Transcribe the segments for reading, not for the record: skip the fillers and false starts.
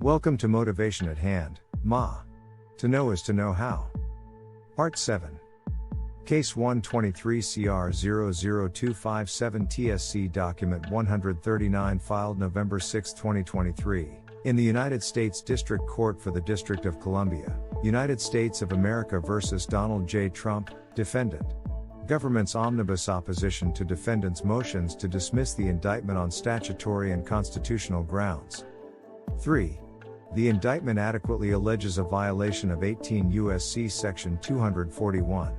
Welcome to Motivation at Hand, Ma. To know is to know how. Part 7. Case 123 CR 00257 TSC Document 139 filed November 6, 2023, in the United States District Court for the District of Columbia, United States of America versus Donald J. Trump, defendant. Government's omnibus opposition to defendant's motions to dismiss the indictment on statutory and constitutional grounds. 3. The indictment adequately alleges a violation of 18 U.S.C. Section 241.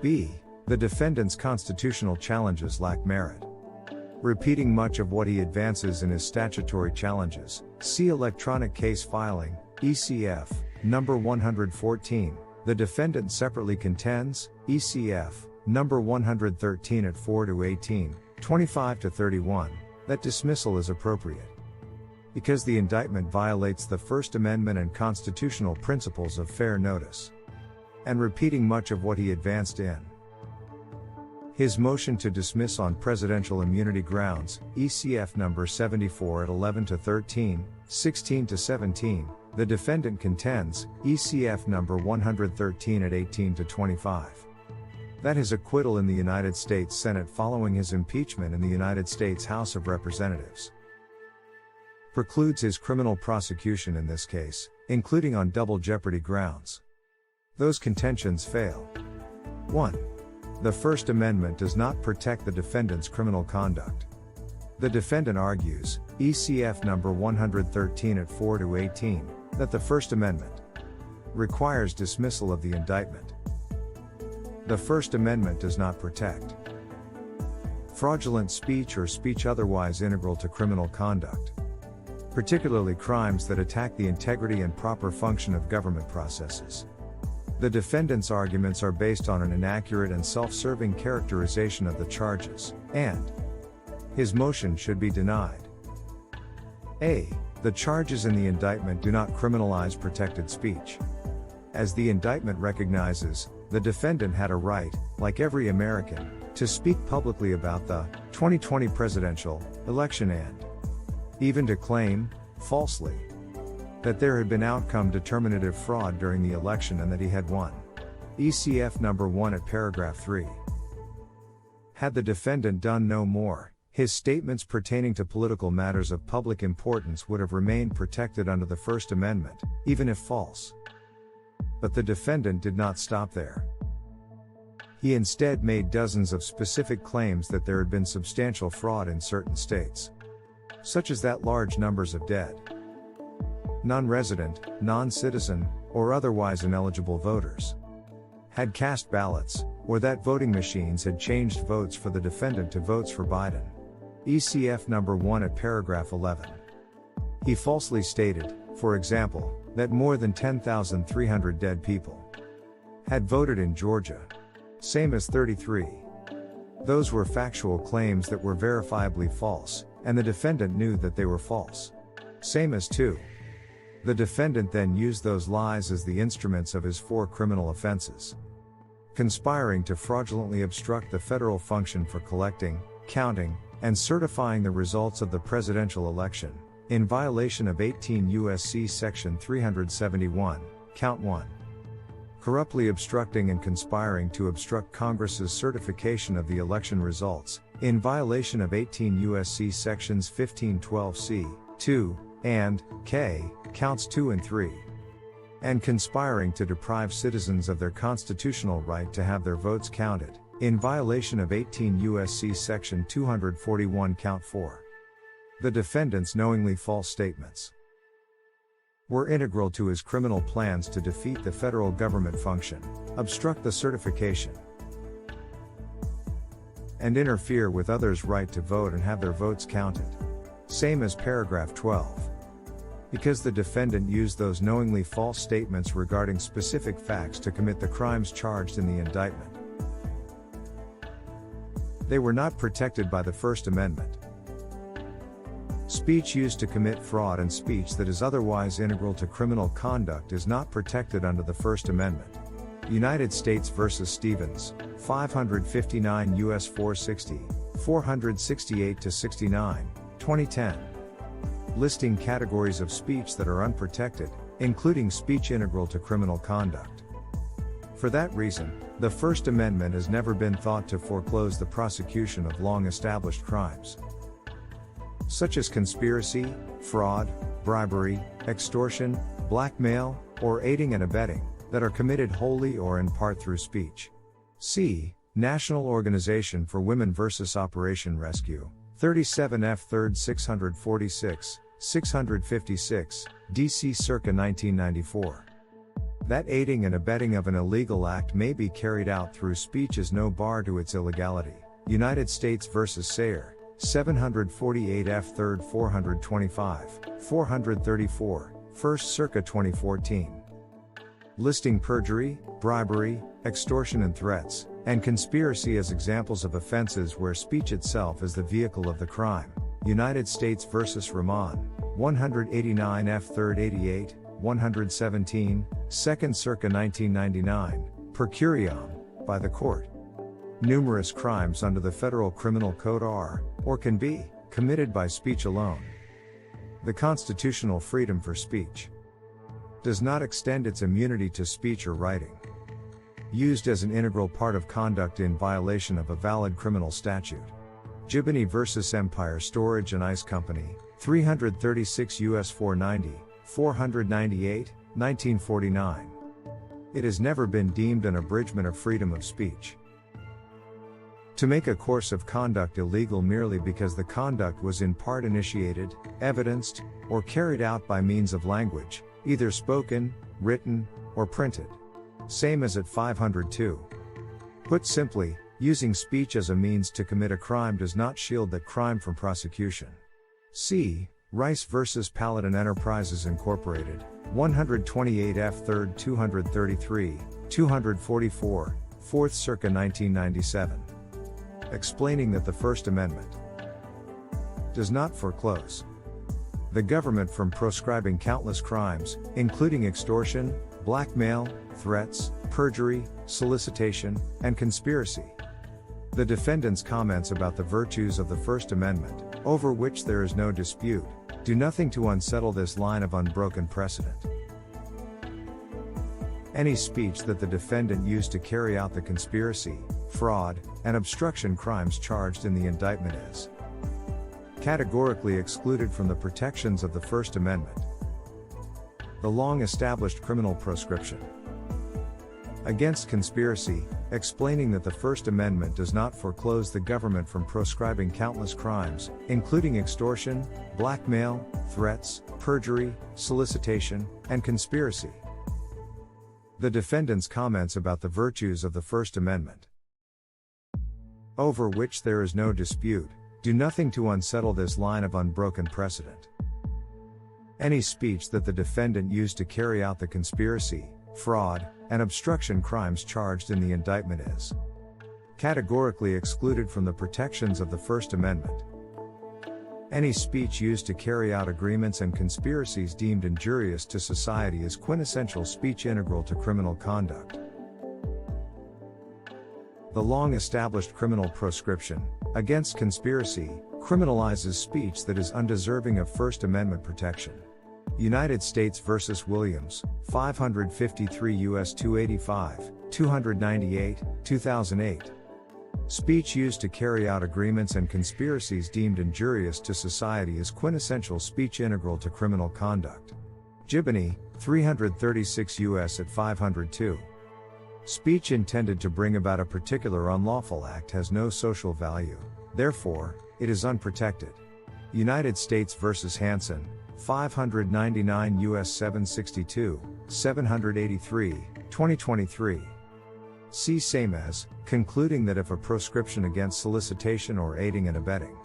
B. The defendant's constitutional challenges lack merit. Repeating much of what he advances in his statutory challenges, see Electronic Case Filing, ECF, number 114, the defendant separately contends, ECF, number 113 at 4-18, 25-31, that dismissal is appropriate. Because the indictment violates the First Amendment and constitutional principles of fair notice. And repeating much of what he advanced in his motion to dismiss on presidential immunity grounds, ECF number 74 at 11-13, 16-17, the defendant contends, ECF number 113 at 18-25. That his acquittal in the United States Senate following his impeachment in the United States House of Representatives precludes his criminal prosecution in this case, including on double jeopardy grounds. Those contentions fail. 1. The First Amendment does not protect the defendant's criminal conduct. The defendant argues, ECF number 113 at 4-18, that the First Amendment requires dismissal of the indictment. The First Amendment does not protect fraudulent speech or speech otherwise integral to criminal conduct, particularly crimes that attack the integrity and proper function of government processes. The defendant's arguments are based on an inaccurate and self-serving characterization of the charges, and his motion should be denied. A. The charges in the indictment do not criminalize protected speech. As the indictment recognizes, the defendant had a right, like every American, to speak publicly about the 2020 presidential election and even to claim, falsely, that there had been outcome determinative fraud during the election and that he had won. ECF number 1 at paragraph 3. Had the defendant done no more, his statements pertaining to political matters of public importance would have remained protected under the First Amendment, even if false. But the defendant did not stop there. He instead made dozens of specific claims that there had been substantial fraud in certain states, such as that large numbers of dead non-resident, non-citizen, or otherwise ineligible voters had cast ballots, or that voting machines had changed votes for the defendant to votes for Biden. ECF number 1 at paragraph 11. He falsely stated, for example, that more than 10,300 dead people had voted in Georgia. Same as 33. Those were factual claims that were verifiably false, and the defendant knew that they were false. Same as 2. The defendant then used those lies as the instruments of his 4 criminal offenses. Conspiring to fraudulently obstruct the federal function for collecting, counting, and certifying the results of the presidential election, in violation of 18 U.S.C. Section 371, Count 1. Corruptly obstructing and conspiring to obstruct Congress's certification of the election results, in violation of 18 U.S.C. Sections 1512c, 2, and k, Counts 2 and 3. And conspiring to deprive citizens of their constitutional right to have their votes counted, in violation of 18 U.S.C. Section 241 Count 4. The defendant's knowingly false statements were integral to his criminal plans to defeat the federal government function, obstruct the certification, and interfere with others' right to vote and have their votes counted. Same as paragraph 12. Because the defendant used those knowingly false statements regarding specific facts to commit the crimes charged in the indictment, they were not protected by the First Amendment. Speech used to commit fraud and speech that is otherwise integral to criminal conduct is not protected under the First Amendment. United States v. Stevens, 559 U.S. 460, 468-69, 2010. listing categories of speech that are unprotected, including speech integral to criminal conduct. For that reason, the First Amendment has never been thought to foreclose the prosecution of long-established crimes, such as conspiracy, fraud, bribery, extortion, blackmail, or aiding and abetting, that are committed wholly or in part through speech. See National Organization for Women vs. Operation Rescue, 37 F. 3rd 646, 656, D.C. circa 1994. That aiding and abetting of an illegal act may be carried out through speech is no bar to its illegality. United States vs. Sayer, 748 F. 3rd 425, 434, 1st circa 2014. Listing perjury, bribery, extortion and threats, and conspiracy as examples of offenses where speech itself is the vehicle of the crime. United States vs. Rahman, 189 F. 3rd 88, 117, 2nd circa 1999, per curiam, by the court. Numerous crimes under the Federal Criminal Code are, or can be, committed by speech alone. The constitutional freedom for speech does not extend its immunity to speech or writing used as an integral part of conduct in violation of a valid criminal statute. Giboney vs. Empire Storage and Ice Company, 336 U.S. 490, 498, 1949. It has never been deemed an abridgment of freedom of speech to make a course of conduct illegal merely because the conduct was in part initiated, evidenced, or carried out by means of language, either spoken, written, or printed. Same as at 502. Put simply, using speech as a means to commit a crime does not shield that crime from prosecution. See Rice vs. Paladin Enterprises Incorporated, 128 F. 3rd 233, 244, 4th circa 1997. Explaining that the First Amendment does not foreclose the government from proscribing countless crimes, including extortion, blackmail, threats, perjury, solicitation, and conspiracy. The defendant's comments about the virtues of the First Amendment, over which there is no dispute, do nothing to unsettle this line of unbroken precedent. Any speech that the defendant used to carry out the conspiracy, fraud, and obstruction crimes charged in the indictment is categorically excluded from the protections of the First Amendment. The long-established criminal proscription against conspiracy, explaining that the First Amendment does not foreclose the government from proscribing countless crimes, including extortion, blackmail, threats, perjury, solicitation, and conspiracy. The defendant's comments about the virtues of the First Amendment, over which there is no dispute, do nothing to unsettle this line of unbroken precedent. Any speech that the defendant used to carry out the conspiracy, fraud, and obstruction crimes charged in the indictment is categorically excluded from the protections of the First Amendment. Any speech used to carry out agreements and conspiracies deemed injurious to society is quintessential speech integral to criminal conduct. The long-established criminal proscription against conspiracy criminalizes speech that is undeserving of First Amendment protection. United States vs. Williams, 553 U.S. 285, 298, 2008. Speech used to carry out agreements and conspiracies deemed injurious to society is quintessential speech integral to criminal conduct. Giboney, 336 U.S. at 502. Speech intended to bring about a particular unlawful act has no social value, therefore, it is unprotected. United States vs. Hansen, 599 U.S. 762, 783, 2023. See same as, concluding that if a proscription against solicitation or aiding and abetting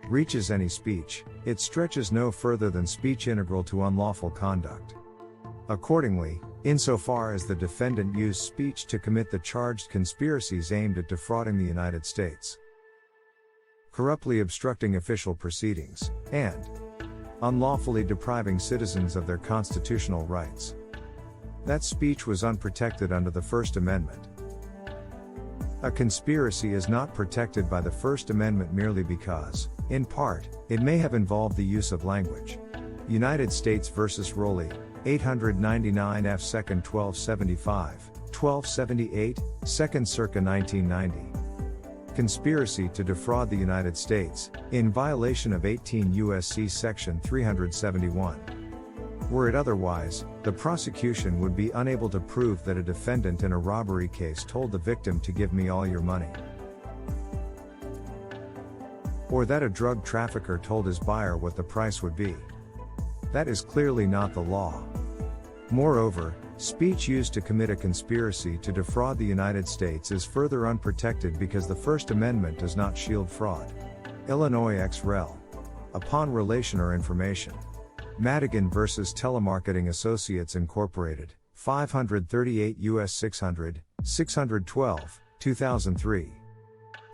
reaches any speech, it stretches no further than speech integral to unlawful conduct. Accordingly, insofar as the defendant used speech to commit the charged conspiracies aimed at defrauding the United States, corruptly obstructing official proceedings, and unlawfully depriving citizens of their constitutional rights, that speech was unprotected under the First Amendment. A conspiracy is not protected by the First Amendment merely because In part, it may have involved the use of language. United States vs. Rowley, 899 F. 2nd 1275, 1278, 2nd circa 1990. Conspiracy to defraud the United States, in violation of 18 U.S.C. Section 371. Were it otherwise, the prosecution would be unable to prove that a defendant in a robbery case told the victim to give me all your money, or that a drug trafficker told his buyer what the price would be. That is clearly not the law. Moreover, speech used to commit a conspiracy to defraud the United States is further unprotected because the First Amendment does not shield fraud. Illinois ex rel. Upon relation or information. Madigan vs. Telemarketing Associates Incorporated, 538 U.S. 600, 612, 2003.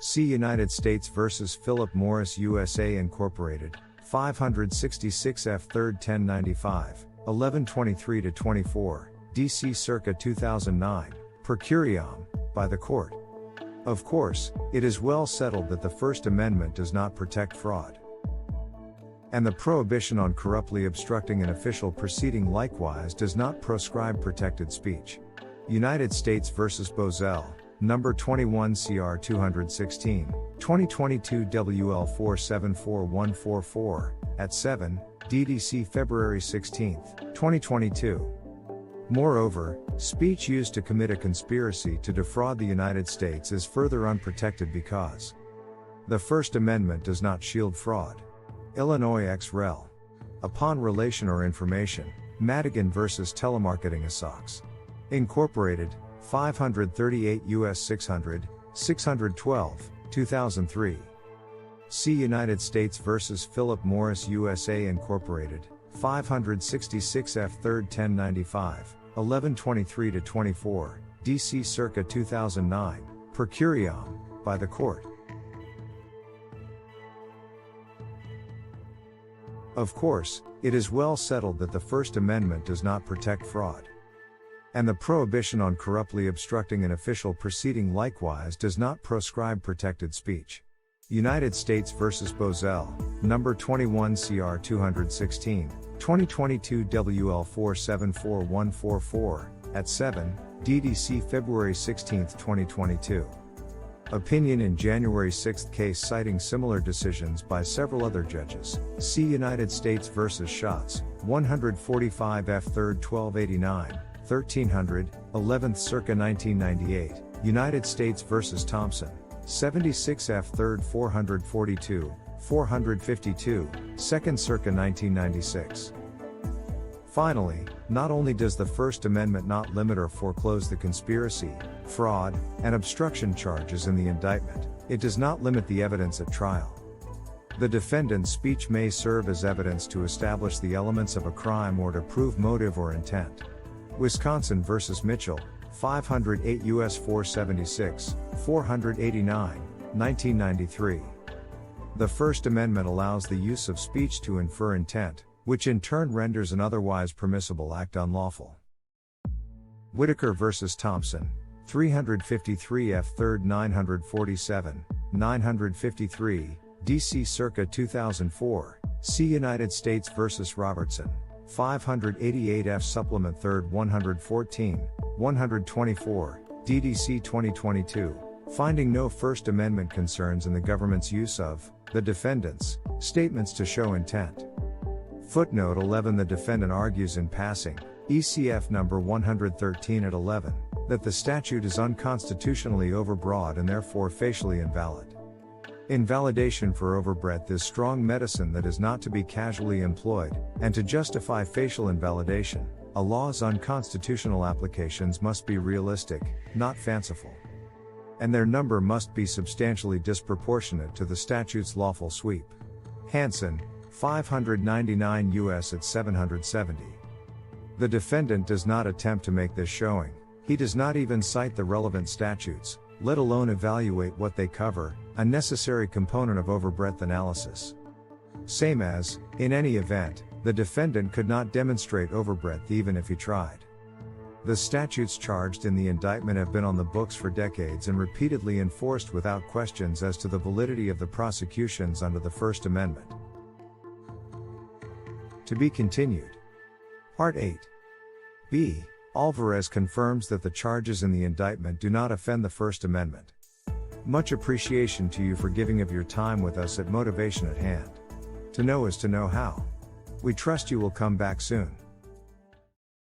See United States vs. Philip Morris USA Incorporated, 566 F. 3rd 1095, 1123-24, D.C. circa 2009, per curiam, by the court. Of course, it is well settled that the First Amendment does not protect fraud. And the prohibition on corruptly obstructing an official proceeding likewise does not proscribe protected speech. United States vs. Bozell, number 21 CR 216, 2022 WL 474144, at 7, DDC February 16, 2022. Moreover, speech used to commit a conspiracy to defraud the United States is further unprotected because the First Amendment does not shield fraud. Illinois ex rel. Upon relation or information, Madigan vs. Telemarketing Associates Incorporated, 538 U.S. 600, 612, 2003. See United States vs. Philip Morris USA Incorporated, 566 F. 3rd 1095, 1123-24, D.C. circa 2009, per curiam, by the court. Of course, it is well settled that the First Amendment does not protect fraud. And the prohibition on corruptly obstructing an official proceeding likewise does not proscribe protected speech. United States vs. Bozell, number 21 CR 216, 2022 WL 474144, at 7, DDC February 16, 2022. Opinion in January 6 case citing similar decisions by several other judges. See United States vs. Schatz, 145 F. 3rd 1289, 1300, 11th circa 1998, United States vs. Thompson, 76 F. 3rd 442, 452, 2nd circa 1996. Finally, not only does the First Amendment not limit or foreclose the conspiracy, fraud, and obstruction charges in the indictment, it does not limit the evidence at trial. The defendant's speech may serve as evidence to establish the elements of a crime or to prove motive or intent. Wisconsin vs. Mitchell, 508 U.S. 476, 489, 1993. The First Amendment allows the use of speech to infer intent, which in turn renders an otherwise permissible act unlawful. Whitaker vs. Thompson, 353 F. 3rd 947, 953, D.C. circa 2004, see United States vs. Robertson, 588 F. Supplement 3rd 114, 124, DDC 2022, finding no First Amendment concerns in the government's use of the defendant's statements to show intent. Footnote 11. The defendant argues in passing, ECF number 113 at 11, that the statute is unconstitutionally overbroad and therefore facially invalid. Invalidation for overbreadth is strong medicine that is not to be casually employed, and to justify facial invalidation, a law's unconstitutional applications must be realistic, not fanciful. And their number must be substantially disproportionate to the statute's lawful sweep. Hansen, 599 U.S. at 770. The defendant does not attempt to make this showing, he does not even cite the relevant statutes, let alone evaluate what they cover, a necessary component of overbreadth analysis. Same as, in any event, the defendant could not demonstrate overbreadth even if he tried. The statutes charged in the indictment have been on the books for decades and repeatedly enforced without questions as to the validity of the prosecutions under the First Amendment. To be continued. Part 8. B. Alvarez confirms that the charges in the indictment do not offend the First Amendment. Much appreciation to you for giving of your time with us at Motivation at Hand. To know is to know how. We trust you will come back soon.